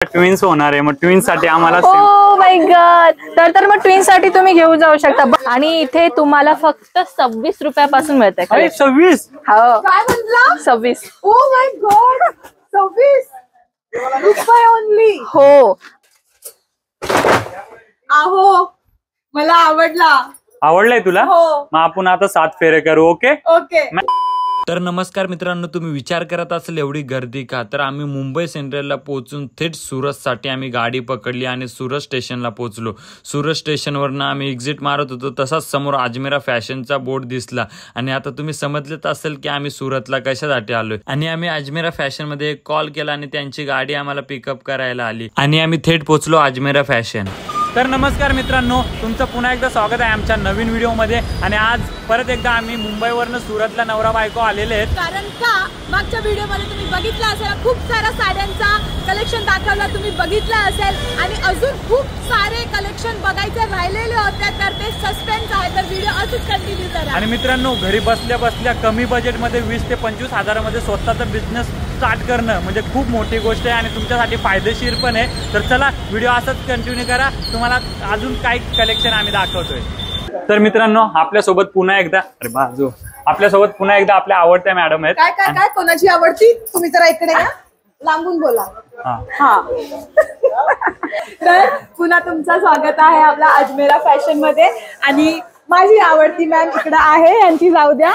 Twins होणार आहे, मग ट्विन्स साठी आम्हाला ओ माय गॉड, तर मग ट्विन्स साठी तुम्ही घेऊन जाऊ शकता आणि इथे तुम्हाला फक्त 26 रुपयापासून मिळते. 26? हो काय म्हणला? 26. ओ माय गॉड, 26 रुपये ओनली. हो आहो मला आवडलाय तुला? हो. मग आपण आता 7 फेरे करू. Okay okay. तर नमस्कार मित्रांनो, तुम्ही विचार करत असेल एवढी गर्दी का? तर आम्ही मुंबई सेंट्रलला पोहोचून थेट सुरतसाठी आम्ही गाडी पकडली आणि सुरत स्टेशनला पोहोचलो. सुरत स्टेशनवरनं आम्ही एक्झिट मारत होतो, तसाच समोर अजमेरा फॅशनचा बोर्ड दिसला आणि आता तुम्ही समजलेत असेल की आम्ही सुरतला कशासाठी आलोय. आणि आम्ही अजमेरा फॅशनमध्ये एक कॉल केला आणि त्यांची गाडी आम्हाला पिकअप करायला आली आणि आम्ही थेट पोहोचलो अजमेरा फॅशन. तर नमस्कार मित्रांनो, तुमचं पुन्हा एकदा स्वागत आहे आमच्या नवीन व्हिडिओमध्ये. आणि आज परत एकदा आम्ही मुंबईवरनं सुरतला नवरा बायको आलेले आहेत. कारण का मागच्या व्हिडिओमध्ये तुम्ही बघितलं असेल, खूप सारा साड्यांचा कलेक्शन दाखवला तुम्ही बघितलं असेल आणि अजून खूप सारे कलेक्शन बघायचे राहिलेले होते, तर ते सस्पेन्स आहे. तर व्हिडिओ अजून कंटिन्यू करा. आणि मित्रांनो, घरी बसल्या बसल्या कमी बजेटमध्ये 20 ते 25 हजारामध्ये स्वतःचा बिझनेस स्टार्ट करणं म्हणजे खूप मोठी गोष्ट आहे आणि तुमच्यासाठी फायदेशीर पण आहे. तर चला व्हिडिओ असंच कंटिन्यू करा, तुम्हाला अजून काही कलेक्शन आम्ही दाखवतोय. तर मित्रांनो, आपल्यासोबत पुन्हा एकदा आपल्या आवडत्या मॅडम आहेत. काय काय काय कोणाची आवडती? तुम्ही जरा इकडे या, लांबून बोला. हा तर पुन्हा तुमचं स्वागत आहे आपल्या अजमेरा फॅशन मध्ये. आणि माझी आवडती मॅम इकडे आहे, यांची जाऊ द्या.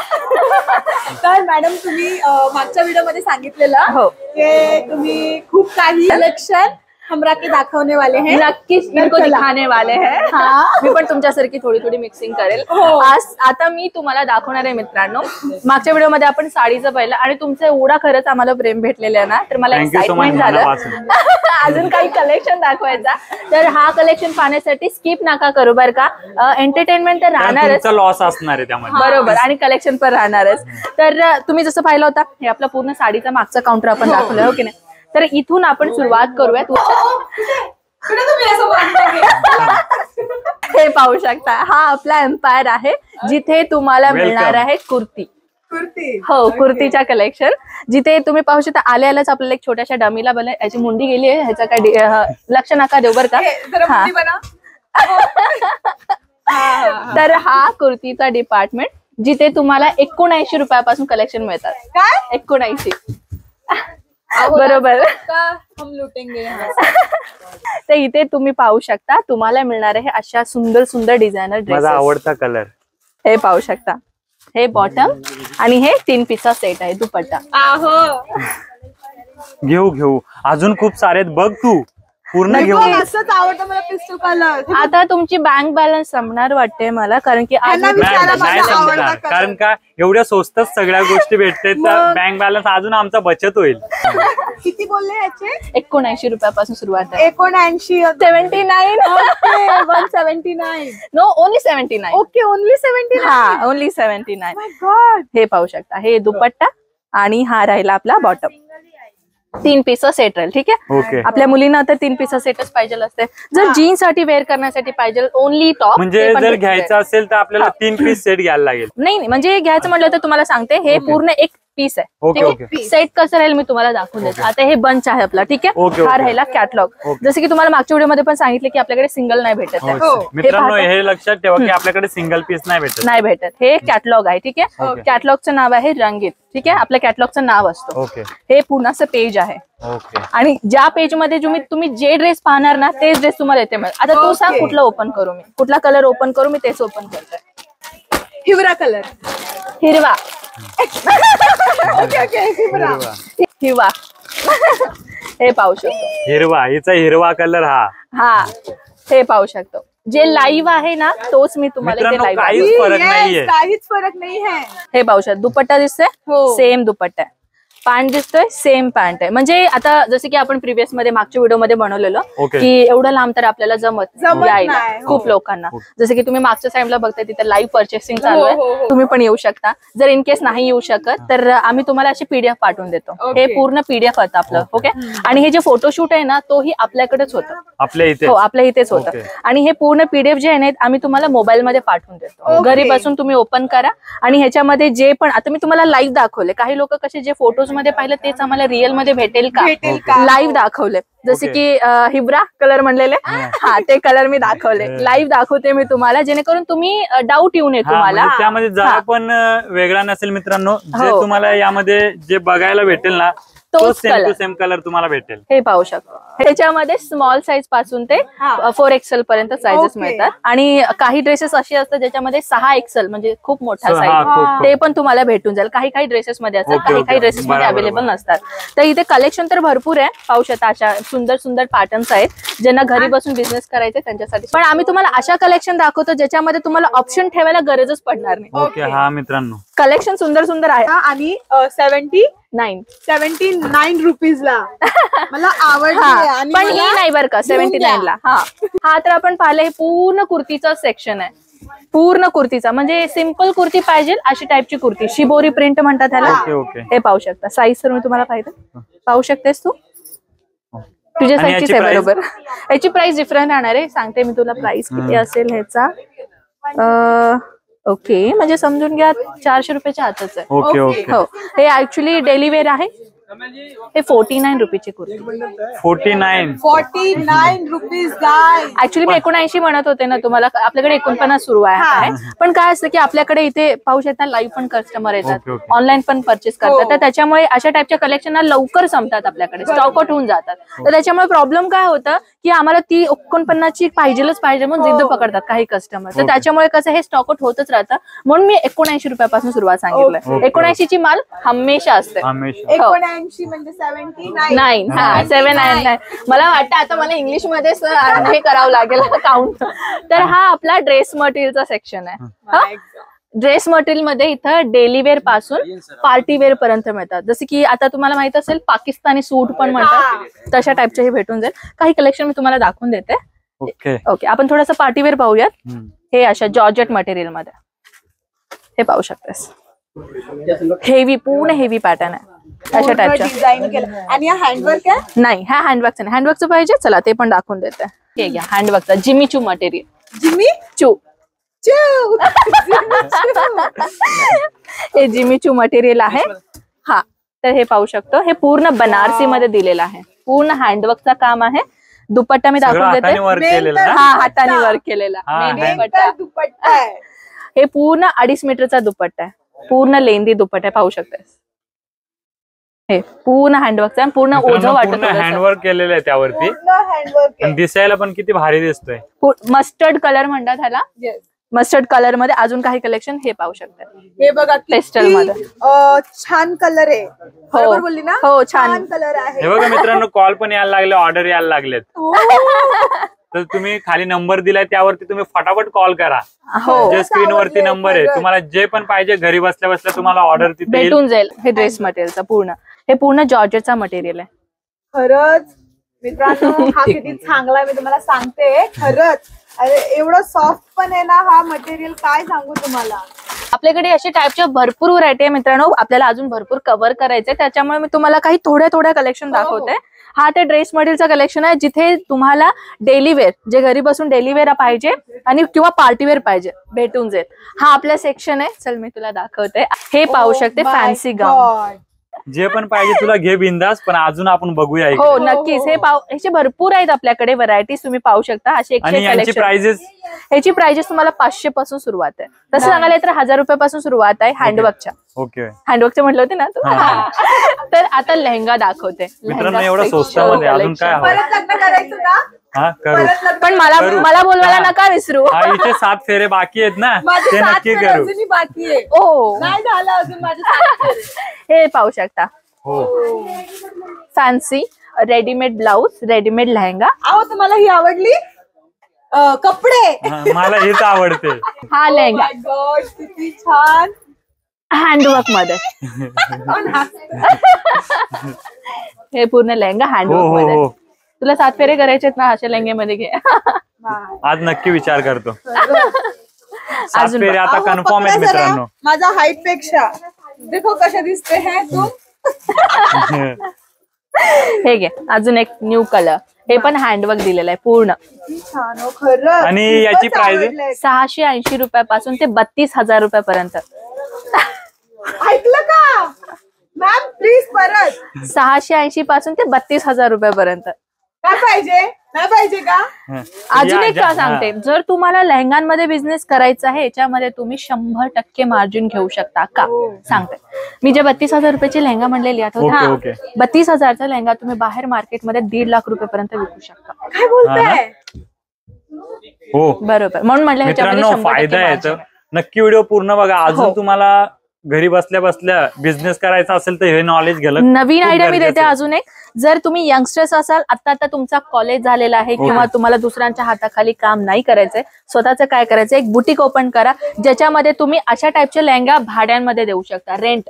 तर मॅडम, तुम्ही मागच्या व्हिडिओ मध्ये सांगितलेलं की तुम्ही खूप काही कलेक्शन हमरा के दाखवने वाले हैं. नक्कीच इनको दिखाने वाले हैं. मी पण तुमच्यासारखी थोडी थोडी मिक्सिंग करेल. आज आता मी तुम्हाला दाखवणार आहे मित्रांनो. मागच्या व्हिडिओ मध्ये आपण साडीचं पाहिलं आणि तुमचं एवढा खरंच आम्हाला प्रेम भेटलेलं आहे ना, तर मला एक्साइटमेंट झालं अजून काही कलेक्शन दाखवायचा. तर हा कलेक्शन पाहण्यासाठी स्किप नका करू बरं का. एंटरटेनमेंट तर राहणारच, लॉस असणार आहे त्यामध्ये. बरोबर, आणि कलेक्शन पण राहणारच. तर तुम्ही जसं पाहिलं होता, हे आपला पूर्ण साडीचा मागचा काउंटर आपण दाखवलं, हो की नाही? तर इथून आपण सुरुवात करूयात. हे पाहू शकता, हा आपला एम्पायर आहे जिथे तुम्हाला मिळणार आहे कुर्ती. हो, कुर्तीच्या कलेक्शन जिथे तुम्ही पाहू शकता. आल्यालाच आपल्याला एक छोट्याशा डमीला बघा, याची मुंडी गेली आहे, ह्याचा काय लक्ष नका देऊ बरं का. तर हा कुर्तीचा डिपार्टमेंट जिथे तुम्हाला 79 रुपयापासून कलेक्शन मिळतात. काय 79? बरोबर. हम लुटेंगे. तर इथे तुम्ही पाहू शकता, तुम्हाला मिळणार आहे अशा सुंदर सुंदर डिझायनर ड्रेस. माझा आवडता कलर. हे पाहू शकता, हे बॉटम आणि हे 3 पीसचा सेट आहे दुपट्टा. घेऊ अजून खूप सारे आहेत, बघ तू पूर्ण घेऊ. असंच आवडतं मला पिस्टल कलर. आता तुमची बँक बॅलन्स संपणार वाटते मला, कारण की नाही समजणार, कारण का एवढ्या स्वस्तात सगळ्या गोष्टी भेटते, तर बँक बॅलन्स अजून आमचा बचत होईल. किती बोलले याचे? 79 रुपयापासून सुरुवात आहे. 79. 79. 179. No, only 79. Okay, only 79. हा, ओनली 79. माय गॉड. हे पाहू शकता, हे दुपट्टा आणि हा राहिला आपला बॉटम. 3 पीस सेट राहील. ठीक आहे. आपल्या मुलींना तर 3 पीस सेटच पाहिजे असते. जर जीन्स साठी वेअर करण्यासाठी पाहिजे ओनली टॉप, म्हणजे जर घ्यायचं असेल तर आपल्याला 3 पीस सेट घ्यायला लागेल. नाही, म्हणजे घ्यायचं म्हटलं तर तुम्हाला सांगते, हे पूर्ण एक पीस आहे. सेट कसं राहील मी तुम्हाला दाखवून देतो. आता हे बंच आहे आपला. ठीक आहे. हा राहिला कॅटलॉग. जसं की तुम्हाला मागच्या व्हिडिओ मध्ये पण सांगितलं की आपल्याकडे सिंगल नाही भेटत. मित्रांनो, हे लक्षात ठेवा की आपल्याकडे सिंगल पीस नाही भेटत. हे कॅटलॉग आहे. ठीक आहे. कॅटलॉगचं नाव आहे रंगीत. ठीक आहे. आपल्या कॅटलॉगचं नाव असतं. हे पूर्ण असं पेज आहे. आणि ज्या पेज मध्ये तुम्ही जे ड्रेस पाहणार ना, तेच ड्रेस तुम्हाला येते. आता तू सांग कुठला ओपन करू मी, कुठला कलर ओपन करू मी, तेच ओपन करतोय. हिवरा कलर. हिरवा. ओके, हिरवा. हे पाहू शकतो, हिरवा. हिचा हिरवा कलर. हा, हे पाहू शकतो. जे लाईव्ह आहे ना, तोच मी तुम्हाला काहीच फरक नाही आहे. हे पाहू शकतो. दुपट्टा दिसतोय, सेम दुपट्टा आहे. पॅन्ट दिसतोय, सेम पॅन्ट आहे. म्हणजे आता जसं की आपण प्रिव्हियस मध्ये मागच्या व्हिडिओ मध्ये बनवलेलं की एवढं लांब तर आपल्याला जमत यायला खूप लोकांना. जसं की तुम्ही मागच्या साईडला बघताय, तिथे लाईव्ह पर्चेसिंग चालू आहे. तुम्ही पण येऊ शकता. जर इन केस नाही येऊ शकत तर आम्ही तुम्हाला अशी पीडीएफ पाठवून देतो. हे पूर्ण पीडीएफ होतं आपलं. ओके. आणि हे जे फोटोशूट आहे ना, तोही आपल्याकडेच होतं. आपल्या इथेच होतं. आणि हे पूर्ण पीडीएफ जे आहे ना, आम्ही तुम्हाला मोबाईल मध्ये पाठवून देतो. घरी बसून तुम्ही ओपन करा आणि ह्याच्यामध्ये जे पण आता मी तुम्हाला लाईव्ह दाखवले, काही लोक कसे जे फोटोज मध्ये पाहिलं तेच आम्हाला रिअल मध्ये भेटेल का लाईव्ह दाखवले. जसे की हिब्रा कलर म्हणलेले, हा ते कलर मी दाखवले. लाईव्ह दाखवते मी तुम्हाला, जेणेकरून तुम्ही डाऊट येऊ नये तुम्हाला. त्यामध्ये जरा पण वेगळा नसेल मित्रांनो. जे तुम्हाला यामध्ये जे बघायला भेटेल ना, तो सेम टू सेम कलर तुम्हाला भेटेल. हे पाहू शकतो. ह्याच्यामध्ये स्मॉल साईज पासून ते 4XL पर्यंत साईजेस मिळतात. आणि काही ड्रेसेस असे असतात ज्याच्यामध्ये 6XL म्हणजे खूप मोठा साईज, ते पण तुम्हाला भेटून जाईल. काही काही ड्रेसेस मध्ये असतात, काही ड्रेसेस मध्ये अवेलेबल नसतात. तर इथे कलेक्शन तर भरपूर आहे. पाहू शकता अशा सुंदर सुंदर पॅटर्न्स आहेत, ज्यांना घरी बसून बिझनेस करायचे त्यांच्यासाठी. पण आम्ही तुम्हाला अशा कलेक्शन दाखवतो ज्याच्यामध्ये तुम्हाला ऑप्शन ठेवायला गरजच पडणार नाही. ओके, हा मित्रांनो कलेक्शन सुंदर सुंदर आहे. आणि 79 रुपीजला मला आवडली. पण ही नाही बरं का 79 ला. हा तर आपण पाहिलं हे पूर्ण कुर्तीचं सेक्शन आहे. पूर्ण कुर्तीचा म्हणजे सिंपल कुर्ती पाहिजे अशी टाईपची कुर्ती, शिबोरी प्रिंट म्हणतात त्याला. हे पाहू शकता. साईज तर मी तुम्हाला पाहू शकतेस तू, तुझ्या साईजचीच आहे बरोबर. याची प्राइस डिफरंट राहणार आहे. सांगते मी तुला प्राइस किती असेल ह्याचा. ओके, म्हणजे समजून घ्या 400 रुपयाच्या आतच आहे. हो, हे ऍक्च्युली डेली वेअर आहे. हे 49 रुपीची कुर्ती. 49 रुपीज. ऍक्च्युली मी 79 म्हणत होते ना तुम्हाला, आपल्याकडे 49 सुरू आहे. पण काय असतं की आपल्याकडे इथे पाहू शकता लाईव्ह पण कस्टमर येतात, ऑनलाईन पण परचेस करतात. तर त्याच्यामुळे अशा टाईपच्या कलेक्शन लवकर संपतात, आपल्याकडे स्टॉक आउट होऊन जातात. तर त्याच्यामुळे प्रॉब्लेम काय होतं की आम्हाला ती 49ची पाहिजेच पाहिजे म्हणून जिद्द पकडतात काही कस्टमर. तर त्याच्यामुळे कसं हे स्टॉक आउट होतच राहतं. म्हणून मी 79 रुपयापासून सुरुवात सांगितलं. 79 ची माल हमेशा असते. 79 म्हणजे 79. 79. मला वाटतं आता मला इंग्लिश मध्ये हे करावं लागेल काउंट. तर हा आपला ड्रेस मटेरियलचा सेक्शन आहे. ड्रेस मटेरियल मध्ये इथं डेली वेअर पासून पार्टी वेअर पर्यंत मिळतात. जसे की आता तुम्हाला माहित असेल पाकिस्तानी सूट पण म्हणतात, तशा टाईपचे हे भेटून जाईल. काही कलेक्शन मी तुम्हाला दाखवून देते. ओके, आपण थोडंसं पार्टी वेअर पाहूयात. हे अशा जॉर्जेट मटेरियल मध्ये हे पाहू शकतेस. हेवी, पूर्ण हेवी पॅटर्न आहे अशा टाईपच्या. डिझाईन केलं. आणि हा हँडवर्क आहे? नाही, हा हँडवर्कचा नाही. हँडवर्कचं पाहिजे, चला ते पण दाखवून देते. हे घ्या हँडवर्कचा Jimmy Choo material. Jimmy Choo हे जिमी चू मटेरियल आहे. हा, तर हे पाहू शकतो. हे पूर्ण बनारसी मध्ये दिलेलं आहे. पूर्ण हँडवर्कचा काम आहे. दुपट्टा मी दाखवून देते. हा, हाताने वर्क केलेला दुपट्टा आहे. हे पूर्ण 2.5 मीटरचा दुपट्टा आहे. पूर्ण लेंदी दुपट्टा पाहू शकतेस. हे पूर्ण हँडवर्कचा आहे. पूर्ण ओझं वाटत, हँडवर्क केलेलं आहे त्यावरती. दिसायला पण किती भारी दिसतोय. मस्टर्ड कलर म्हणतात ह्याला. मस्टर्ड कलर मध्ये अजून काही कलेक्शन हे पाहू शकतात. हे बघा पेस्टल मध्ये छान कलर आहे. बरोबर बोलली ना? हो, छान कलर आहे. हे बघा मित्रांनो, कॉल पण यायला लागले, ऑर्डर यायला लागलेत. तर तुम्ही खाली नंबर दिलाय त्यावरती तुम्ही फटाफट कॉल करा. जे स्क्रीन वरती नंबर आहे, तुम्हाला जे पण पाहिजे घरी बसल्या बसल्या तुम्हाला ऑर्डर तिथे भेटून जाईल. हे ड्रेस मटेरियलचा पूर्ण, हे पूर्ण जॉर्जेटचा मटेरियल आहे. खरंच मित्रांनो, हा किती चांगला आहे मी तुम्हाला सांगते. खरंच अरे एवढं सॉफ्ट पण आहे ना हा मटेरियल, काय सांगू तुम्हाला. आपल्याकडे अशा टाईपच्या भरपूर व्हरायटी आहे मित्रांनो. आपल्याला अजून भरपूर कव्हर करायचंय, त्याच्यामुळे मी तुम्हाला काही थोड्या कलेक्शन दाखवते. हा ते ड्रेस मटेरियलचा कलेक्शन आहे, जिथे तुम्हाला डेली वेअर, जे घरी बसून डेली वेअर पाहिजे आणि किंवा पार्टी वेअर पाहिजे भेटून जाईल. हा आपला सेक्शन आहे. चल मी तुला दाखवते. हे पाहू शकते फॅन्सी गाऊन. जे पण पाहिजे तुला घे बिंदास. पण अजून आपण बघूया. हो नक्कीच. हे भरपूर आहेत आपल्याकडे व्हरायटीज, तुम्ही पाहू शकता. असे ह्याची प्राइजेस तुम्हाला 500 पासून सुरुवात आहे. तसं सांगायला तर 1000 रुपयापासून सुरुवात आहे हँडवर्कच्या. हँडवर्कचे म्हटलं होते ना तू. तर आता लेहंगा दाखवते. एवढं स्वस्तामध्ये अजून काय करायचं का? पण मला बोलवायला नका विसरू. इथे 7 फेरे बाकी आहेत ना, ते नक्की करू. बाकी आहे. ओ, नाही झालं अजून माझे 7 फेरे. हे पाहू शकता. Fancy readymade blouse, readymade lehenga. तुम्हाला ही आवडली? कपडे मला हेच आवडते. हा लेहंगा किती छान हँडवर्क मध्ये. हे पूर्ण लेहंगा हँडवर्क मध्ये. तुला 7 फेरे करायचे ना अशा लेहंग्यामध्ये घे. आज नक्की विचार करतो. 7 फेरे आता कन्फर्म आहेत मित्रांनो. माझा हाईट पेक्षा देखो कशा दिसते है तू. हे घे अजून एक न्यू कलर. हे पण हँडवर्क दिलेलं आहे पूर्ण. आणि याची प्राइस 680 रुपयापासून ते 32,000 रुपयापर्यंत. ऐकलं का? मॅम प्लीज परत 680 पासून ते 32,000 रुपयापर्यंत. काय पाहिजे, नाही पाहिजे का? अजून एक सांगते, जर तुम्हाला लेहंगांमध्ये बिझनेस करायचा आहे याच्यामध्ये तुम्ही 100% मार्जिन घेऊ शकता का सांगते. मी जे 32,000 रुपयाची लेहंगा म्हणलेली आठवते, 32,000चा लेहंगा तुम्ही बाहेर मार्केटमध्ये 1.5 लाख रुपयापर्यंत विकू शकता. काय बोलताय? हो बरोबर, म्हणून म्हटलं ह्याच्यामध्ये फायदा आहे. नक्की व्हिडिओ पूर्ण बघा. अजून तुम्हाला घरी बसल्या बसल्या बिझनेस करायचा असेल तर हे नॉलेज घ्यायला नवीन आयडिया मी देते अजून एक. जर तुम्ही यंगस्टर्स असाल, आता तुमचा कॉलेज झालेला आहे किंवा तुम्हाला दुसऱ्यांच्या हाताखाली काम नाही करायचंय, स्वतःचं काय करायचंय, एक बुटीक ओपन करा ज्याच्यामध्ये तुम्ही अशा टाईपचे लेहंगा भाड्यांमध्ये देऊ शकता, रेंट.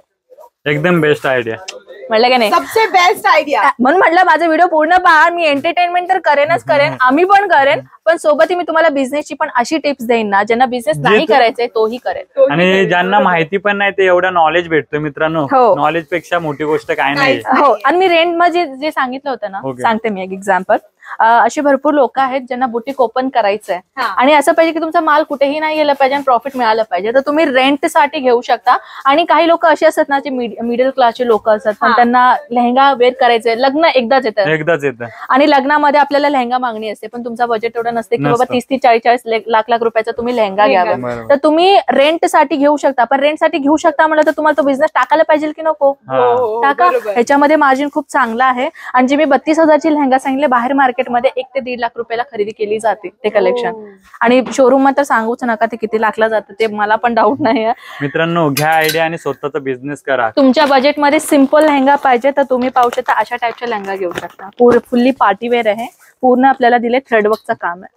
एकदम बेस्ट आयडिया म्हणलं का नाही? सबसे बेस्ट आयडिया. म्हणून म्हटलं माझा व्हिडिओ पूर्ण पहा. मी एंटरटेनमेंट तर करेनच करेन, आम्ही पण करेन, पण सोबत मी तुम्हाला बिझनेसची पण अशी टिप्स देईन ना ज्यांना बिझनेस नाही करायचंय तोही करेल. आणि ज्यांना माहिती पण नाही ते एवढं नॉलेज भेटतं मित्रांनो. नॉलेज पेक्षा मोठी गोष्ट काय नाही. हो, आणि मी रेंट मध्ये जे सांगितलं होतं ना, सांगते मी एक एक्झाम्पल. अशी भरपूर लोक आहेत ज्यांना बुटीक ओपन करायचंय आणि असं पाहिजे की तुमचा माल कुठेही नाही गेला पाहिजे आणि प्रॉफिट मिळालं पाहिजे, तर तुम्ही रेंट साठी घेऊ शकता. आणि काही लोक असे असतात ना जे मिडल क्लासचे लोक असतात, पण त्यांना लेहंगा वेअर करायचंय, लग्न एकदाच येतं आणि लग्नामध्ये आपल्याला लेहंगा मागणी असते, पण तुमचा बजेट एवढं नसते की बाबा 30 ते 40 लाख रुपयाचा तुम्ही लेहंगा घ्यावा, तर तुम्ही रेंट साठी घेऊ शकता. पण रेंट साठी घेऊ शकता म्हणलं तर तुम्हाला तो बिझनेस टाकायला पाहिजे की नको? टाका. ह्याच्यामध्ये मार्जिन खूप चांगला आहे. आणि जे मी 32,000ची लेहंगा सांगितले, बाहेर मार्केटमध्ये 1 ते 1.5 लाख रुपयाला खरेदी केली जाते ते कलेक्शन. आणि शोरूम मध्ये तर सांगूच नका ते किती लाखला जातं, ते मला पण डाऊट नाही. मित्रांनो, घ्या आयडिया आणि स्वतःचा बिझनेस करा. तुमच्या बजेटमध्ये सिंपल लेहंगा पाहिजे तर तुम्ही पाहू शकता अशा टाईपच्या लेहंगा घेऊ शकता. फुल्ली पार्टीवेअर आहे, पूर्ण आपल्याला दिले थ्रेडवर्कचं काम आहे,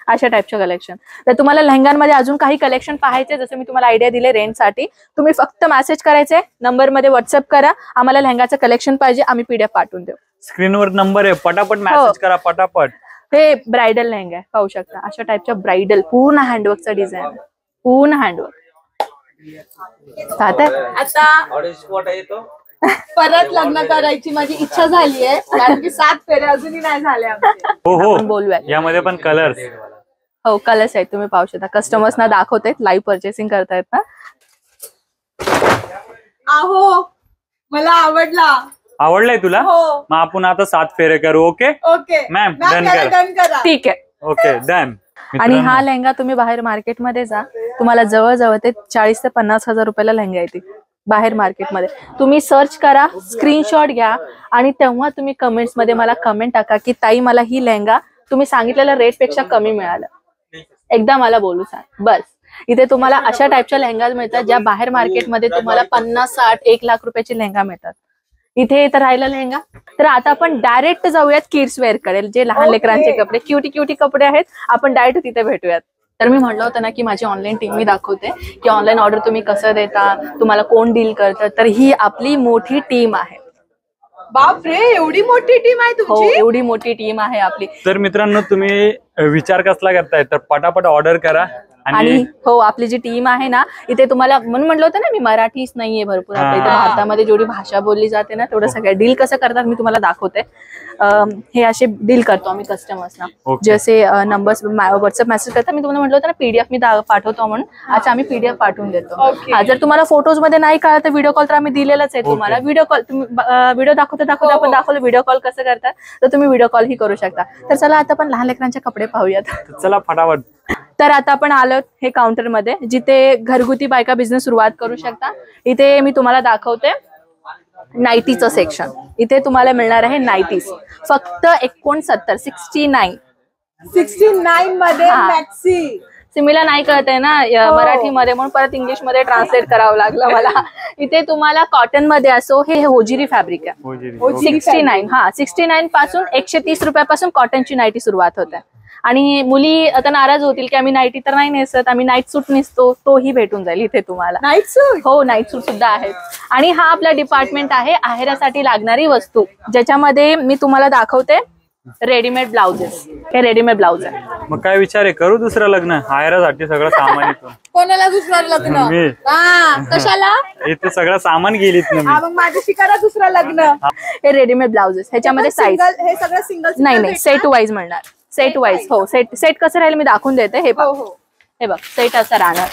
अशा टाईपच्या कलेक्शन. तर तुम्हाला लेहंगांमध्ये अजून काही कलेक्शन पाहायचे, जसं मी तुम्हाला आयडिया दिले रेंटसाठी, तुम्ही फक्त मेसेज करायचे, नंबरमध्ये व्हॉट्सअप करा, आम्हाला लेहंगाचं कलेक्शन पाहिजे, आम्ही PDF पाठवून देऊ. स्क्रीनवर नंबर आहे, पटापट मेसेज करा, पटापट. हे ब्रायडल लेहंगा आहे, पाहू शकता अशा टाईपच्या ब्रायडल, पूर्ण हँडवर्कचा डिझाईन, पूर्ण हँडवर्क. आता परत लग्न करायची माझी इच्छा झाली आहे, कारण की 7 फेरे अजूनही नाही झाले आमचे. हो बोलूया. यामध्ये पण कलर्स. हो, कलर्स आहेत, तुम्ही पाहू शकता. कस्टमर्सना दाखवते, लाईव्ह परचेसिंग करतायत ना. आहो, मला आवडलाय तुला? हो. मग आपण आता 7 फेरे करू. ओके मॅम, डन करा. ठीक आहे, ओके डन. आणि हा लेहंगा तुम्ही बाहेर मार्केटमध्ये जा, तुम्हाला जवळजवळ ते 40 ते 50,000 रुपयाला लेहंगा येते बाहेर मार्केटमध्ये. तुम्ही सर्च करा, स्क्रीनशॉट घ्या आणि तेव्हा तुम्ही कमेंट्स मध्ये मला कमेंट टाका की ताई मला ही लेहंगा तुम्ही सांगितलेल्या रेट पेक्षा कमी मिळालं, एकदा मला बोलू सांग बस. इथे तुम्हाला अशा टाईपच्या लेहंगा मिळतात ज्या बाहेर मार्केटमध्ये तुम्हाला 50, 60, 1 लाख रुपयाचे लेहंगा मिळतात. इथे तर राहिला लेहंगा. तर आता आपण डायरेक्ट जाऊयात किड्स वेअर करेल, जे लहान लेकरांचे कपडे, क्युटी कपडे आहेत, आपण डायरेक्ट तिथे भेटूयात. तर मी म्हटलं होतं ना की माझी ऑनलाईन टीम मी दाखवते की ऑनलाईन ऑर्डर तुम्ही कसं देता, तुम्हाला कोण डील करतं. तर ही आपली मोठी टीम आहे. बापरे, एवढी मोठी टीम आहे तुमची? हो, एवढी मोठी टीम आहे आपली. तर मित्रांनो, तुम्ही विचार कसला करताय तर पटापट ऑर्डर करा. आणि हो, आपली जी टीम आहे ना इथे, तुम्हाला म्हणून म्हटलं होतं ना मी, मराठीच नाहीये भरपूर आपल्या इथे. भारतामध्ये जेवढी भाषा बोलली जाते ना तेवढं सगळं डील कसं करतात मी तुम्हाला दाखवते. हे असे डील करतो आम्ही कस्टमर्सना. जसे नंबर्स व्हॉट्सअप मेसेज करतात, मी तुम्हाला म्हटलं होतं ना PDF मी पाठवतो म्हणून, अच्छा आम्ही PDF पाठवून देतो. जर तुम्हाला फोटोज मध्ये नाही कळलं तर व्हिडिओ कॉल तर आम्ही दिलेलाच आहे तुम्हाला. व्हिडिओ कॉल व्हिडिओ दाखवता आपण दाखवलं व्हिडिओ कॉल कसं करतात, तर तुम्ही व्हिडिओ कॉल ही करू शकता. तर चला आता आपण लहान लेकरांचे कपडे पाहूयात. चला फटाफट. तर आता आपण आलो हे काउंटर मध्ये, जिथे घरगुती बायका बिझनेस सुरुवात करू शकता. इथे मी तुम्हाला दाखवते नाईटीचं सेक्शन. इथे तुम्हाला मिळणार आहे नाईटीज फक्त 69 मध्ये मॅक्सी. सिमीला नाही कळतंय ना मराठीमध्ये, म्हणून परत इंग्लिश मध्ये ट्रान्सलेट करावं लागलं मला. इथे तुम्हाला कॉटन मध्ये असो, हे होजिरी फॅब्रिक आहे. 69 पासून 130 रुपयापासून कॉटनची नाईटी सुरुवात होते. आणि मुली आता नाराज होतील की आम्ही नाईटी तर नाही नेसत, आम्ही नाईट सूट नेसतो, तोही भेटून जाईल इथे तुम्हाला. नाईट सूट? हो, नाईट सूट सुद्धा आहेत. आणि हा आपला डिपार्टमेंट आहे आहेरासाठी लागणारी वस्तू, ज्याच्यामध्ये मी तुम्हाला दाखवते रेडीमेड ब्लाउजेस. हे रेडीमेड ब्लाउज आहे. मग काय विचार आहे, करू दुसरं लग्न आहेरासाठी? सगळं सामान येतो. कोणाला दुसरं लग्न? कशाला? इथे सगळं सामान गेलीत ना. मग माझ्याशी करा दुसरं लग्न. हे रेडीमेड ब्लाउजेस, ह्याच्यामध्ये साईज हे सगळं सिंगल नाही, सेट वाईज मिळणार. Set wise. हो, सेट कसं राहील मी दाखवून देते. हे हे बघ सेट असा राहणार.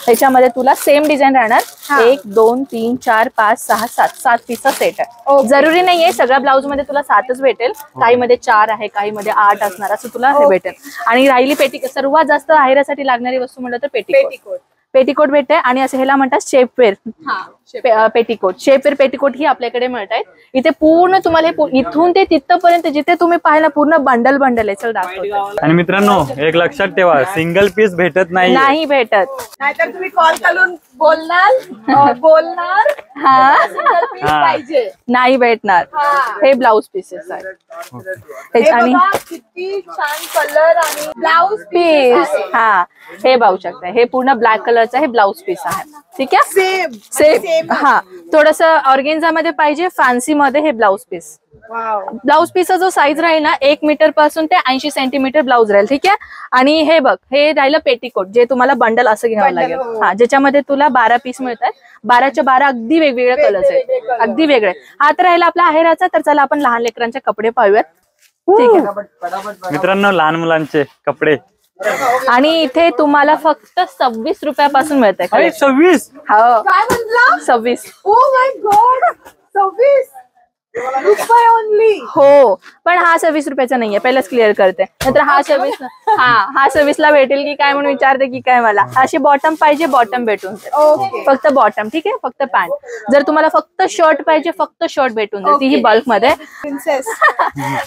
त्याच्यामध्ये तुला सेम डिझाईन राहणार. 1 2 3 4 5 6 7 पीसचा सेट आहे. जरुरी नाहीये सगळ्या ब्लाऊज मध्ये तुला 7च भेटेल, काही मध्ये 4 आहे, काही मध्ये 8 असणार, असं तुला हे भेटेल. आणि राहिली पेटीकोट, सर्वात जास्त आहेरासाठी लागणारी वस्तू म्हणलं तर पेटीकोट. पेटीकोट भेटते आणि असं ह्याला म्हणतात शेपवेअर पेटीकोट. शेपवेअर पेटीकोट ही आपल्याकडे मिळत आहेत. इथे पूर्ण तुम्हाला इथून ते तिथपर्यंत जिथे तुम्ही पाहिलं पूर्ण बंडल आहे. चल दाखवतो. आणि मित्रांनो एक लक्षात ठेवा, सिंगल पीस भेटत नाही भेटत. नाहीतर तुम्ही कॉल करून बोलणार पाहिजे, नाही भेटणार. हे ब्लाऊज पीसेस आहेत. आणि किती छान कलर आणि ब्लाऊज पीस. हा हे पाहू शकता, हे पूर्ण ब्लॅक कलरचं हे ब्लाऊज पीस आहे. ठीक आहे, सेम. हा थोडस ऑर्गेन्झा मध्ये पाहिजे, फॅन्सी मध्ये हे ब्लाऊज पीस. ब्लाऊज पीसचा जो साईज राहील ना 1 मीटर पासून ते 80 सेंटीमीटर ब्लाऊज राहील. ठीक आहे. आणि हे बघ, हे राहिलं पेटीकोट, जे तुम्हाला बंडल असं घ्यावं लागेल. हा ज्याच्यामध्ये तुला 12 पीस मिळतात. 12च्या 12 अगदी वेगवेगळे कलर्स आहेत, अगदी वेगळे. हा तर राहिला आपला आहेराचा. तर चला आपण लहान लेकरांचे कपडे पाहूयात. ठीक आहे मित्रांनो, लहान मुलांचे कपडे. आणि इथे तुम्हाला फक्त 26 रुपयापासून मिळत आहे. 26? हो, काय म्हणला? 26. ओ माय गॉड, 26 रुपये ओनली. हो, पण हा 26 रुपयाचा नाहीये, पहिलेच क्लिअर करते. नंतर हा 26 हा 26 ला भेटेल की काय म्हणून विचारते की काय. मला अशी बॉटम पाहिजे, बॉटम भेटून जाईल. फक्त बॉटम. ठीक आहे, फक्त पॅन्ट. जर तुम्हाला फक्त शर्ट पाहिजे, फक्त शर्ट भेटून जाईल. तीही बल्क मध्ये. प्रिन्सेस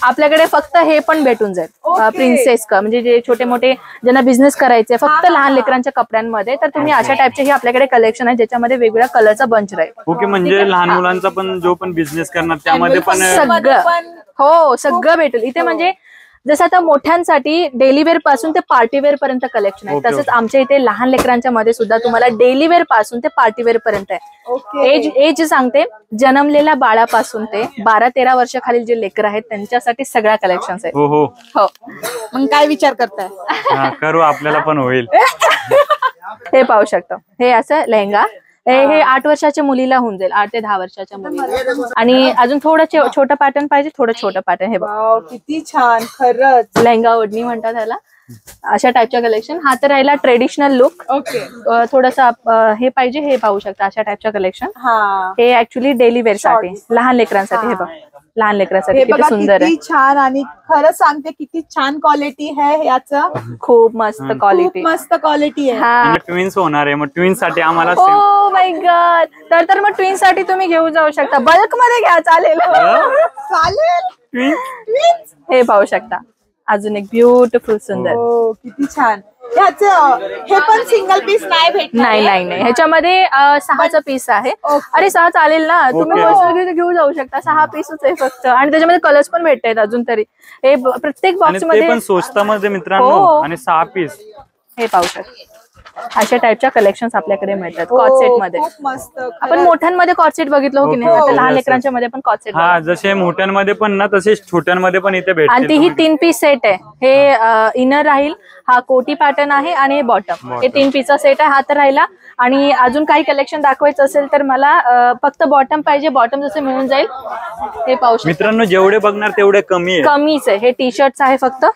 आपल्याकडे फक्त हे पण भेटून जाईल, प्रिन्सेस का, म्हणजे जे छोटे मोठे ज्यांना बिझनेस करायचे फक्त लहान लेकरांच्या कपड्यांमध्ये, तर तुम्ही अशा टाइपचे ही आपल्याकडे कलेक्शन आहे ज्याच्यामध्ये वेगवेगळ्या कलरचा बंच राहील. ओके, म्हणजे लहान मुलांचा पण जो पण बिझनेस करणार त्यामध्ये पण सगळं. हो, सगळं भेटेल इथे. म्हणजे जसं आता मोठ्यांसाठी डेली वेअर पासून ते पार्टी वेअर पर्यंत कलेक्शन आहे, तसंच आमच्या इथे लहान लेकरांच्या मध्ये सुद्धा तुम्हाला डेली वेअर पासून ते पार्टी वेअर पर्यंत आहे. एज सांगते, जन्मलेल्या बाळापासून ते 12-13 वर्षाखालील जे लेकर आहेत त्यांच्यासाठी सगळ्या कलेक्शन आहेत. हो. मग काय विचार करताय? करू, आपल्याला पण होईल. हे पाहू शकतो. हे असं लेहंगा, हे 8 वर्षाच्या मुलीला होऊन जाईल, 8 ते 10 वर्षाच्या मुलीला. आणि अजून थोडं छोटं पॅटर्न पाहिजे, थोडं छोटं पॅटर्न. हे बघ किती छान, खरंच लेहंगा ओढणी म्हणतात त्याला. अशा टाइपच्या कलेक्शन. हा तर राहिला ट्रेडिशनल लुक. थोडस हे पाहिजे, हे पाहू शकता अशा टाइपच्या कलेक्शन. हे ऍक्च्युली डेली वेअर साठी, लहान लेकरांसाठी. हे बघ, लहान लेकरांसाठी किती सुंदर आहे, छान. आणि खरंच सांगते किती छान क्वालिटी आहे याचं. खूप मस्त क्वालिटी, मस्त क्वालिटी आहे. ट्विन्स होणार आहे, मग ट्विन्स साठी आम्हाला. Oh my God. तर मग ट्विन्स साठी तुम्ही घेऊन जाऊ शकता, बल्क मध्ये घ्या, चालेल. हे पाहू शकता, अजून एक ब्युटिफुल सुंदर. किती छान. हे पण सिंगल पीस नाही भेटणार? नाही, ह्याच्यामध्ये 6चा पीस आहे. अरे 6 चालेल ना, तुम्ही घेऊन जाऊ शकता. 6 पीसच आहे फक्त. आणि त्याच्यामध्ये कलर्स पण भेटतात अजून तरी. हे प्रत्येक बॉक्स मध्ये पण स्वस्तामध्ये मित्रांनो. आणि 6 पीस हे पाहू शकता. अशा टाइपच्या कलेक्शन्स आपल्याकडे मिळतात कॉर्सेट मध्ये. मस्त. आपण मोठ्यांमध्ये कॉर्सेट बघितलं हो की नाही, आता लहान लेकरांच्या मध्ये पण कॉर्सेट. हा, जसे मोठ्यांमध्ये पण ना तसेच छोट्यांमध्ये पण इथे भेटते. आणि तीही 3 पीस सेट आहे. हे इनर राहील, हा कोटी पॅटर्न आहे, आणि हे बॉटम. हे 3 पीसचा सेट आहे. हा तर राहिला. आणि अजून काही कलेक्शन दाखवायचं असेल तर मला फक्त बॉटम पाहिजे, बॉटम जसे मिळून जाईल. हे पाहू शकता. मित्रांनो, जेवढे बघणार तेवढे कमीच आहे. हे टी शर्ट्स आहे फक्त.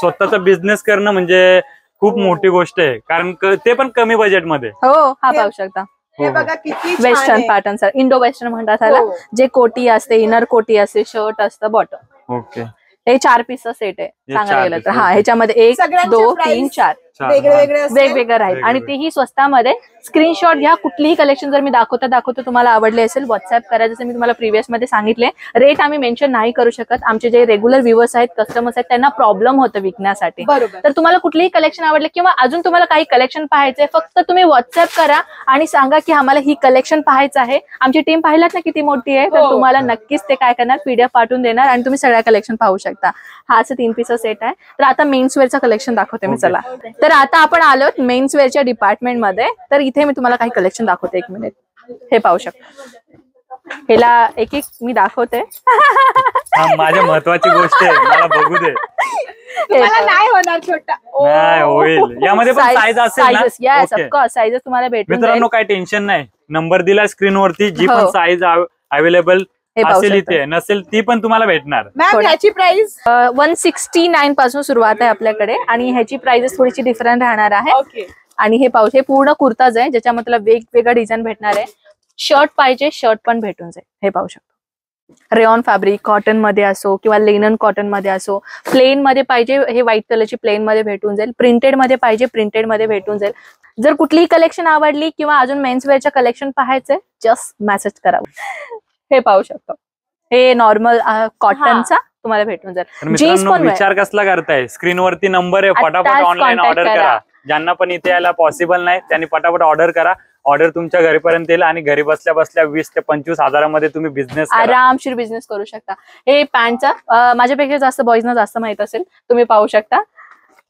स्वतःचा बिझनेस करणं म्हणजे खूप मोठी गोष्ट आहे, कारण ते पण कमी बजेटमध्ये. हो, हा पाहू शकता. हे बघा किती western pattern, sir Indo western म्हणतात त्याला. जे कोटी असते, इनर कोटी असते, शर्ट असतं, बॉटम. ओके. हे 4 पीसचा सेट आहे सांगायला गेलं तर. हा, ह्याच्यामध्ये 1 2 3 4 वेगवेगळं राहील. आणि तेही स्वस्तामध्ये. स्क्रीनशॉट घ्या, कुठलीही कलेक्शन जर मी दाखवतो तुम्हाला आवडले असेल व्हॉट्सअप करा. जसं मी तुम्हाला प्रिव्हियस मध्ये सांगितले, रेट आम्ही मेन्शन नाही करू शकत. आमचे जे रेग्युलर व्ह्युअर्स आहेत, कस्टमर्स आहेत, त्यांना प्रॉब्लेम होतं विकण्यासाठी. तर तुम्हाला कुठलीही कलेक्शन आवडले किंवा अजून तुम्हाला काही कलेक्शन पाहायचंय, फक्त तुम्ही व्हॉट्सअप करा आणि सांगा की आम्हाला ही कलेक्शन पाहायचं आहे. आमची टीम पाहिलात ना किती मोठी आहे, तर तुम्हाला नक्कीच ते काय करणार, PDF पाठवून देणार आणि तुम्ही सगळ्या कलेक्शन पाहू शकता. हा असं 3 पीसचा सेट आहे. तर आता मेन्स वेअरचं कलेक्शन दाखवते मी. चला, तर आता आपण आलो मेन्स वेअरच्या डिपार्टमेंट मध्ये. तर इथे मी तुम्हाला काही कलेक्शन दाखवते. 1 मिनिट. हे पाहू शकता. ह्याला एक मी दाखवते. माझ्या महत्वाची गोष्ट आहे, मला बघू दे. नाही होणार छोटा, नाही होईल. यामध्ये पण साईज असेल ना? यस, ऑफकोर्स साईजेस तुम्हाला भेटून. मित्रांनो, काही टेन्शन नाही. नंबर दिला स्क्रीनवरती, जी पण साईज अवेलेबल असेल इथे, नसेल ती पण तुम्हाला भेटणार. मॅम ह्याची प्राइस 169 पासून सुरुवात आहे आपल्याकडे. आणि ह्याची प्राइसेस थोडीशी डिफरंट राहणार आहे. आणि हे पाऊच, हे पूर्ण कुर्ताच आहे ज्याच्यामध्ये तुला वेगवेगळा डिझाईन भेटणार आहे. शर्ट पाहिजे, शर्ट पण भेटून जाईल. हे पाहू शकतो, रेऑन फॅब्रिक, कॉटन मध्ये असो किंवा लेनन कॉटन मध्ये असो. प्लेन मध्ये पाहिजे, हे व्हाईट कलरची प्लेन मध्ये भेटून जाईल. प्रिंटेड मध्ये पाहिजे, प्रिंटेड मध्ये भेटून जाईल. जर कुठलीही कलेक्शन आवडली किंवा अजून मेन्स वेअरच्या कलेक्शन पाहायचंय, जस्ट मेसेज करावं. हे पाहू शकतो, हे नॉर्मल कॉटनचा तुम्हाला भेटून जाईल. जीन्स पण विचार कसला करताय, स्क्रीनवरती नंबर आहे, फटाफट ऑनलाईन ऑर्डर करा. ज्यांना पण इथे यायला पॉसिबल नाही त्यांनी फटाफट ऑर्डर करा. ऑर्डर तुमच्या घरीपर्यंत येईल आणि घरी बसल्या बसल्या 20 ते 25 हजारामध्ये तुम्ही बिझनेस आरामशीर बिझनेस करू शकता. हे पॅन्टचा माझ्यापेक्षा जास्त बॉईजना जास्त माहित असेल, तुम्ही पाहू शकता.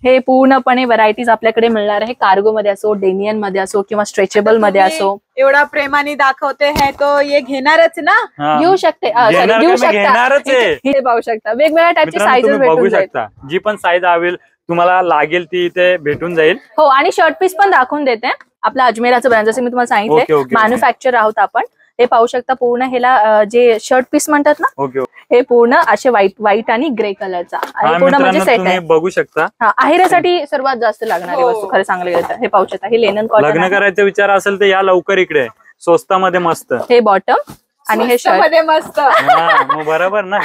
हे पूर्णपणे व्हरायटीज आपल्याकडे मिळणार आहे. कार्गो मध्ये असो, डेनियन मध्ये असो किंवा स्ट्रेचेबल मध्ये असो. एवढा प्रेमाने दाखवते है तो ये घेणारच ना, घेऊ शकते, घेऊ शकता. हे पाहू शकता, वेगवेगळ्या टाईपचे साईजेस भेटून शकता. जी पण साईज हवी तुम्हाला लागेल ती इथे भेटून जाईल. हो, आणि शर्ट पीस पण दाखवून देते. आपला अजमेराचं ब्रँड, जसं मी तुम्हाला सांगितलं मॅन्युफॅक्चर आहोत आपण. हे पाहू शकता, पूर्ण ह्याला जे शर्ट पीस म्हणतात ना, हे पूर्ण असे व्हाईट आणि ग्रे कलरचा पूर्ण म्हणजे सेट आहे, बघू शकता. आहेरासाठी सर्वात जास्त लागणारी वस्तू खरं सांगलं गेलं तर. हे पाहू शकता, हे लेनन कॉटन. लग्न करायचा विचार असेल तर या लवकर इकडे, स्वस्तामध्ये मस्त. हे बॉटम आणि हे शर्ट मस्त. बरोबर ना.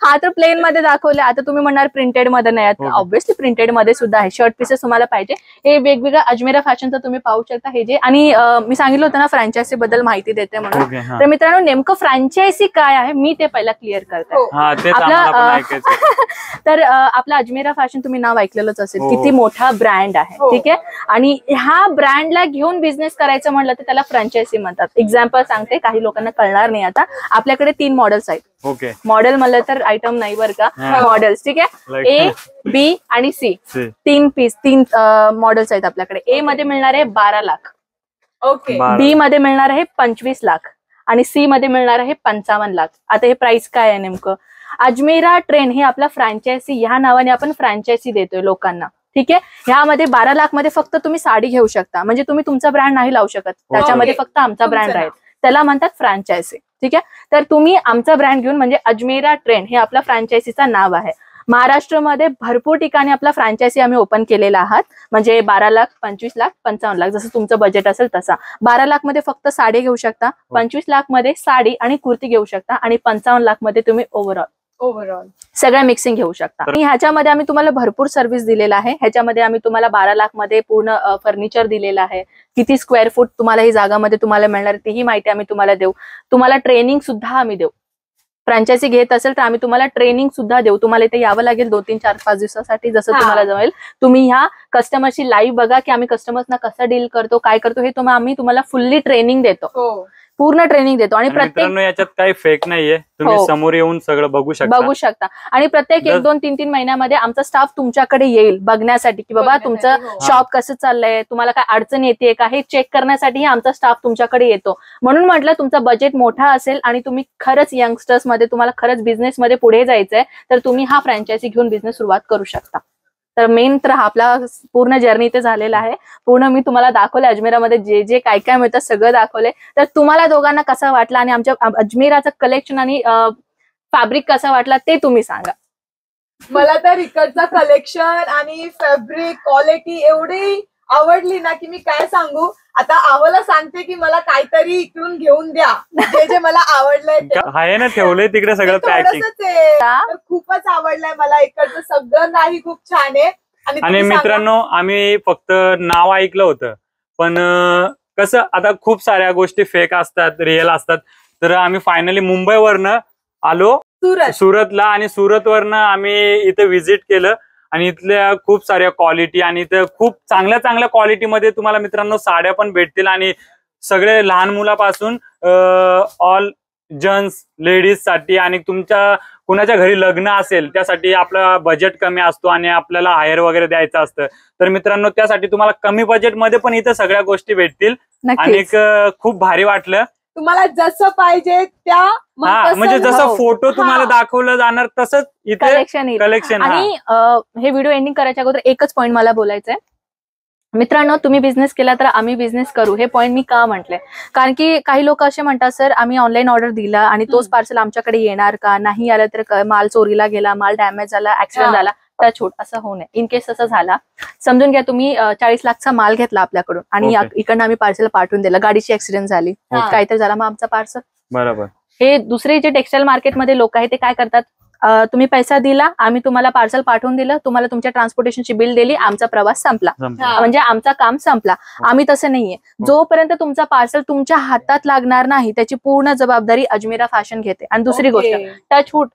हा तर प्लेन मध्ये दाखवले. आता तुम्ही म्हणणार प्रिंटेड मध्ये नाही, ऑब्व्हियसली प्रिंटेड मध्ये सुद्धा आहे. शर्ट पीसेस तुम्हाला पाहिजे, हे वेगवेगळ्या अजमेरा फॅशनचं तुम्ही पाहू शकता. हे जे, आणि मी सांगितलं होतं ना फ्रँचायझी बद्दल माहिती देते म्हणून. तर मित्रांनो, नेमकं फ्रँचायझी काय आहे मी ते पहिला क्लिअर करते. तर आपला अजमेरा फॅशन तुम्ही नाव ऐकलेलंच असेल, किती मोठा ब्रँड आहे. ठीक आहे, आणि ह्या ब्रँडला घेऊन बिझनेस करायचं म्हणलं तर त्याला फ्रँचायझी म्हणतात. एक्झाम्पल सांगते, काही लोकांना कळणार नाही. आता आपल्याकडे 3 मॉडेल्स आहेत. मॉडेल म्हणलं तर आयटम नाही बरं का, मॉडेल्स. ठीक आहे, ए, बी आणि सी, 3 मॉडेल्स आहेत आपल्याकडे. ए मध्ये मिळणार आहे 12 लाख, बी मध्ये मिळणार आहे 25 लाख आणि सी मध्ये मिळणार आहे 55 लाख. आता हे प्राइस काय आहे नेमकं? अजमेरा ट्रेंड हे आपला फ्रँचायझी, ह्या नावाने आपण फ्रँचायझी देतोय लोकांना. ठीक आहे, ह्यामध्ये 12 लाख मध्ये फक्त तुम्ही साडी घेऊ शकता. म्हणजे तुम्ही तुमचा ब्रँड नाही लावू शकत, त्याच्यामध्ये फक्त आमचा ब्रँड राहील. त्याला म्हणतात फ्रँचायझी. ठीक आहे, तर तुम्ही आमचा ब्रँड घेऊन, म्हणजे अजमेरा ट्रेंड हे आपला फ्रँचायझीचा नाव आहे. महाराष्ट्रामध्ये भरपूर ठिकाणी आपला फ्रँचायझी आम्ही ओपन केलेला आहात. म्हणजे 12 लाख, 25 लाख, 55 लाख, जसं तुमचं बजेट असेल तसा. 12 लाख मध्ये फक्त साडी घेऊ शकता, 25 लाख मध्ये साडी आणि कुर्ती घेऊ शकता आणि 55 लाख मध्ये तुम्ही ओव्हरऑल सगळं मिक्सिंग घेऊ शकता. आणि ह्याच्यामध्ये आम्ही तुम्हाला भरपूर सर्व्हिस दिलेला आहे. ह्याच्यामध्ये आम्ही तुम्हाला 12 लाख मध्ये पूर्ण फर्निचर दिलेलं आहे. किती स्क्वेअर फूट तुम्हाला ही जागामध्ये तुम्हाला मिळणार तीही माहिती आम्ही तुम्हाला देऊ. तुम्हाला ट्रेनिंग सुद्धा आम्ही देऊ. फ्रँचायझी घेत असेल तर आम्ही तुम्हाला ट्रेनिंग सुद्धा देऊ. तुम्हाला इथे यावं लागेल 2, 3, 4, 5 दिवसासाठी, जसं तुम्हाला जमेल. तुम्ही ह्या कस्टमरची लाईव्ह बघा की आम्ही कस्टमर्सना कसं डील करतो, काय करतो, हे आम्ही तुम्हाला फुल्ली ट्रेनिंग देतो. पूर्ण ट्रेनिंग देतो. आणि प्रत्येक याच्यात काही फेक नाहीये, तुम्ही समोर येऊन सगळं बघू शकता. आणि प्रत्येक 1, 2, 3 महिन्यामध्ये आमचा स्टाफ तुमच्याकडे येईल बघण्यासाठी की बाबा तुमचं शॉप कसं चाललंय, तुम्हाला काय अडचण येते का, हे चेक करण्यासाठी आमचा स्टाफ तुमच्याकडे येतो. म्हणून म्हटलं, तुमचा बजेट मोठा असेल आणि तुम्ही खरंच यंगस्टर्स मध्ये तुम्हाला खरंच बिझनेस मध्ये पुढे जायचंय तर तुम्ही हा फ्रँचायझी घेऊन बिझनेस सुरुवात करू शकता. तर मेन तर आपला पूर्ण जर्नी इथे झालेला आहे. पूर्ण मी तुम्हाला दाखवले अजमेरामध्ये जे जे काय काय मिळतं सगळं दाखवले. तर तुम्हाला दोघांना कसं वाटलं आणि आमच्या अजमेराचं कलेक्शन आणि फॅब्रिक कसं वाटला ते तुम्ही सांगा. मला तर इकडचं कलेक्शन आणि फॅब्रिक क्वालिटी एवढी आवडली ना की मी काय सांगू. आता आम्हाला सांगते की मला काहीतरी इकडून घेऊन द्या, जे जे मला आवडलंय आहे ना, ठेवलंय तिकडे सगळं पॅकिंग. खूपच आवडलंय मला इकडचं सगळं, नाही खूप छान आहे. आणि मित्रांनो, आम्ही फक्त नाव ऐकलं होतं, पण कसं आता खूप साऱ्या गोष्टी फेक असतात, रिअल असतात. तर आम्ही फायनली मुंबईवरनं आलो सुरतला आणि सुरतवरनं आम्ही इथे व्हिजिट केलं आणि इथल्या खूप साऱ्या क्वालिटी आणि इथं खूप चांगल्या चांगल्या क्वालिटीमध्ये तुम्हाला मित्रांनो साड्या पण भेटतील. आणि सगळे लहान मुलापासून ऑल जेंट्स, लेडीज साठी आणि तुमच्या कुणाच्या घरी लग्न असेल त्यासाठी आपला बजेट कमी असतो आणि आपल्याला हायर वगैरे द्यायचं असतं. तर मित्रांनो, त्यासाठी तुम्हाला कमी बजेटमध्ये पण इथं सगळ्या गोष्टी भेटतील आणि खूप भारी वाटलं. तुम्हाला जसं पाहिजे त्या म्हणजे जसं फोटो तुम्हाला दाखवलं जाणार तसंच इथे कलेक्शन. आणि हे व्हिडिओ एंडिंग करायच्या अगोदर एकच पॉईंट मला बोलायचंय. मित्रांनो, तुम्ही बिझनेस केला तर आम्ही बिझनेस करू, हे पॉईंट मी का म्हटलंय, कारण की काही लोक असे म्हणतात सर आम्ही ऑनलाईन ऑर्डर दिला आणि तोच पार्सल आमच्याकडे येणार का, नाही आलं तर माल चोरीला गेला, माल डॅमेज झाला, ऍक्सिडेंट झाला, टचवूड असं होऊ नये. इन केस असं झाला, समजून घ्या तुम्ही 40 लाखचा माल घेतला आपल्याकडून आणि इकडनं आम्ही पार्सल पाठवून दिलं, गाडीची ऍक्सिडेंट झाली, काहीतरी झाला, मग आमचा पार्सल. बरोबर. हे दुसरे जे टेक्सटाईल मार्केटमध्ये लोक आहेत ते काय करतात, तुम्ही पैसा दिला, आम्ही तुम्हाला पार्सल पाठवून दिलं, तुम्हाला तुमच्या ट्रान्सपोर्टेशनची बिल दिली, आमचा प्रवास संपला, म्हणजे आमचा काम संपला. आम्ही तसं नाहीये. जोपर्यंत तुमचा पार्सल तुमच्या हातात लागणार नाही त्याची पूर्ण जबाबदारी अजमेरा फॅशन घेते. आणि दुसरी गोष्ट, टचवूड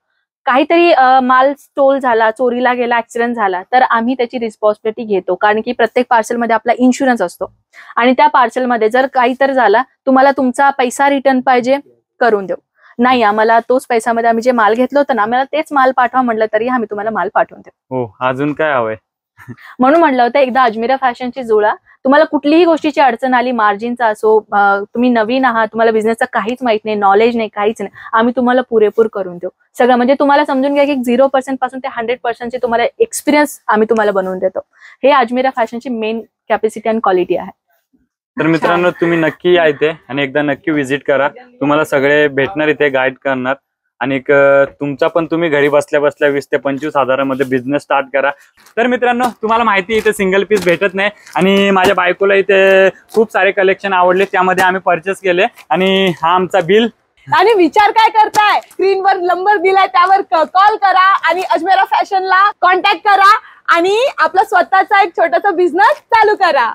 काहीतरी माल स्टोल झाला, चोरीला गेला, ऍक्सिडेंट झाला, तर आम्ही त्याची रिस्पॉन्सिबिलिटी घेतो, कारण की प्रत्येक पार्सलमध्ये आपला इन्शुरन्स असतो. आणि त्या पार्सलमध्ये जर काहीतरी झाला, तुम्हाला तुमचा पैसा रिटर्न पाहिजे, करून देऊ. नाही, आम्हाला तोच पैशामध्ये आम्ही जे माल घेतलं होतं ना, आम्हाला तेच माल पाठवा म्हटलं तरी आम्ही तुम्हाला माल पाठवून देऊ. हो, अजून काय हवंय? म्हणून म्हटलं होतं एकदा अजमेरा फॅशनची जुळा. तुम्हाला कुठलीही गोष्टीची अडचण आली, मार्जिनचा असो, तुम्ही नवीन आहात, तुम्हाला बिझनेसचा काहीच माहित नाही, नॉलेज नाही, काहीच नाही, आम्ही तुम्हाला पुरेपूर करून देऊ सगळं. म्हणजे तुम्हाला समजून घ्या की 0% पासून ते 100% तुम्हाला एक्सपिरियन्स आम्ही तुम्हाला बनवून देतो. हे अजमेरा फॅशनची मेन कॅपॅसिटी आणि क्वालिटी आहे. तर मित्रांनो, तुम्ही नक्की या इथे आणि एकदा नक्की व्हिजिट करा. तुम्हाला सगळे भेटणार इथे, गाईड करणार. आणि तुमचा पण तुम्ही घरी बसल्या बसल्या 20 ते 25 हजारामध्ये बिझनेस स्टार्ट करा. तर मित्रांनो, तुम्हाला माहिती इथे सिंगल पीस भेटत नाही आणि माझ्या बायकोला इथे खूप सारे कलेक्शन आवडले, त्यामध्ये आम्ही परचेस केले. आणि हा आमचा बिल. आणि विचार काय करताय, स्क्रीनवर नंबर दिलाय त्यावर कॉल करा आणि अजमेरा फॅशनला कॉन्टॅक्ट करा आणि आपला स्वतःचा एक छोटासा बिझनेस चालू करा.